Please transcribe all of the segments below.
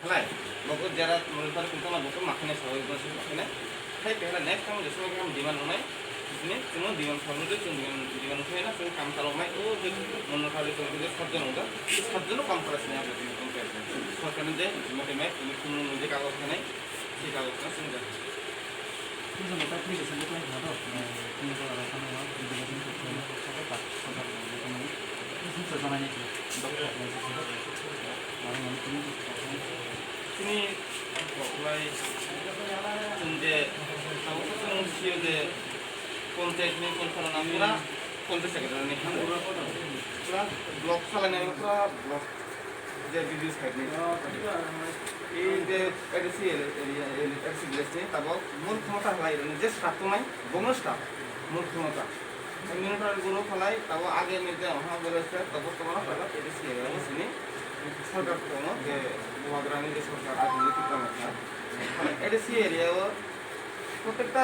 Lại một cái giờ ra một cái chúng ta là một cái mặt này sau cái cái này hay cái là next time just cái demand này ini cuma demand formula itu demand itu na cuma काम kalau mai oh jadi monokali itu jadi satu kompresnya berarti kompresnya soalnya deh cuma mai ini cuma jadi kalau kan si kalau kan sudah 그래서 뭐 딱히 생각을 하도 그래서 알아서는 이제 좀 그렇게 딱 선택하고 진짜 전화니까 ini mulai 이제 한국 시역에 콘텐츠 컨트롤 남이라 콘텐츠가 되는 한국어로 पूरा blog चलाने में पूरा blog जे videos करने ये जे Etsy Etsy लेते तब मूल क्षमता हलाई रहने जे स्टार्ट तो नहीं बोनस स्टार्ट मूल क्षमता मिनटर गुरु हलाई तब आगे में जे वहाँ बोले से तब तुम्हारा पहला एडसी है वो सुनी सरकार को ना जे बुआग्रामी जे सरकार आज ये कितना मतलब एडसी एरिया वो প্রত্যেকটা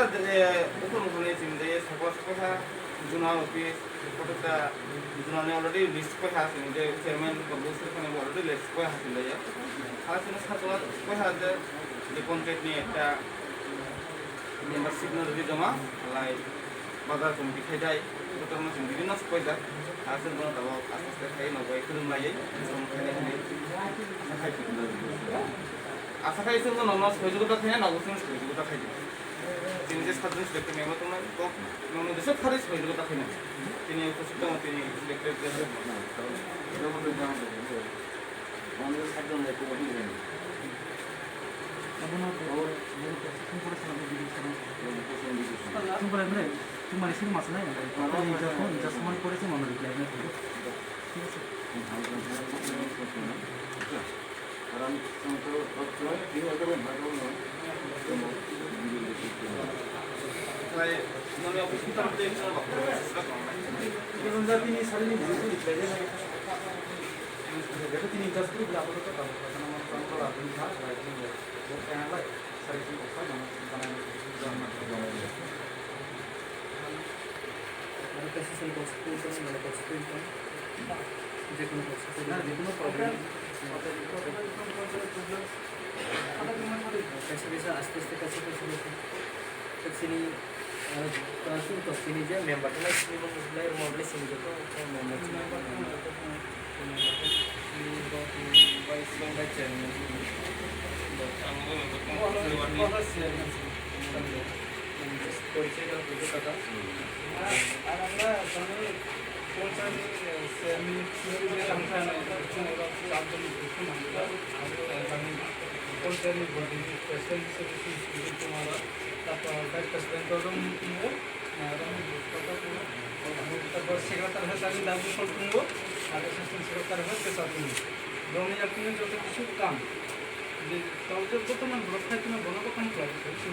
উপমুখে চিন্তা সাপোজ কথা জুনা অফিস প্রত্যেকটা জুনানে অলরেডি লিস্ট কথা আছে যে চেয়ারম্যান কর্পোরেশন অলরেডি লিস্ট কথা আছে আর সেটা সাতবার কথা আছে যে কন্ট্রাক্ট নিয়ে একটা মেম্বারশিপ যদি জমা লাই বাজার কমিটি খাই যায় ওটার মধ্যে বিভিন্ন পয়সা আর সেটা তাও আস্তে আস্তে খাই নবাই খুলুমলাই আশা খাই সেগুলো নন সহযোগিতা খাই নবসেন সহযোগিতা খাই তিনি যে সাতজন সিলেক্টেড মেম্বার তোমার তো দেশের খারিজ সহযোগিতা খাই না তিনি উপস্থিত তিনি সিলেক্টেড তোমার এসে মাছ নাই যা সময় করেছে মনে রিপ্লাই না ঠিক আছে তিনি সারাদিন তিনি ইন্ডাস্ট্রি আপাতত যেকোনো প্রবলেম कैसे कैसे आस्ते आस्ते कैसे कैसे तो sini langsung ke sini aja membernya lagi sini mulai rumah sini gitu member sini baik baca বর্তমান ব্লকটা তুমি বনবক্ষণ করছো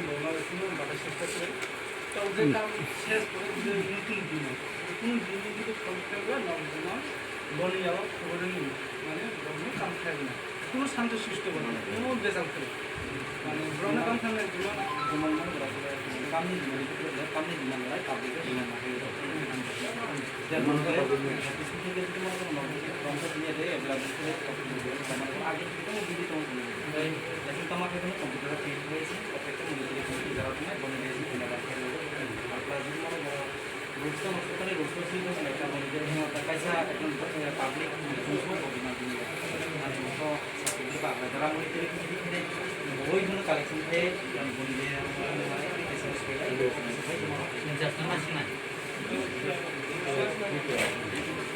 যে কাম শেষ করে যে নতুন দিন কোনো দিন যদি ফলতে হবে নবজনা বনে যাওয়া খবরে নিই মানে ব্রহ্ম কাম থাকবে না কোনো শান্ত সৃষ্টি হবে না কোনো বেজাল করে মানে ব্রহ্ম কাম থাকলে জমান কামনি কামনি দিন নয় কাবলিকে দিন না যার মনে করে কিছু থেকে যদি মনে করো ব্রহ্ম দিয়ে দেয় এগুলা আগে থেকে তো দিদি তোমাকে এখন তো আমাকে কোনো কম্পিউটার ফিট হয়েছে প্রত্যেকটা মধ্যে থেকে যাওয়ার জন্য বনে গিয়েছি rules maksudnya rules itu mereka menjadi kaisa publik semua koordinasi atau seperti pak dalam itu boy itu collection yang boleh kaisa sepeda itu menjadi masing-masing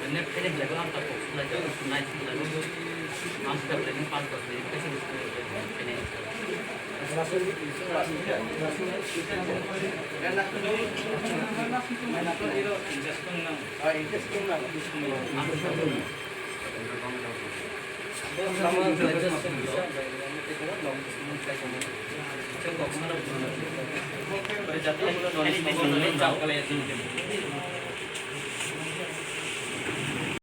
ini kita belajar apa kok belajar naik level master level 5 level kaisa ini